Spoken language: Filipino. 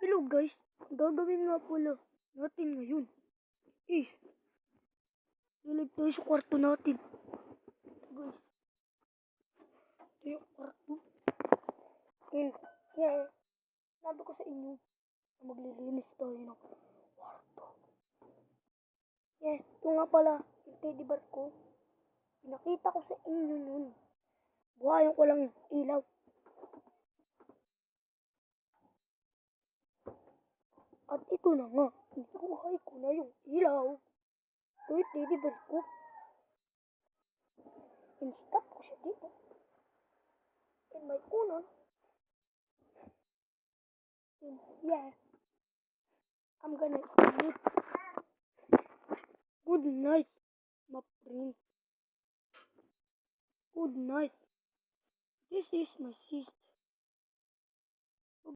Hello guys, ang gagawin nga pala natin ngayon is lilig tayo sa kwarto natin. Ito guys, ito yung kwarto. And yeah, sabi ko sa inyo na maglilinis tayo ng kwarto. Yeah, ito nga pala yung teddy bear ko. Pinakita ko sa inyo nun. Buhayin ko lang yung ilaw. At ito na nga, buhay ko na yung ilaw. Ito yung teddy bear ko. In-stop ko siya dito. And may unan. And yeah, I'm gonna sleep. Good night, my prince. Good night. This is my sister.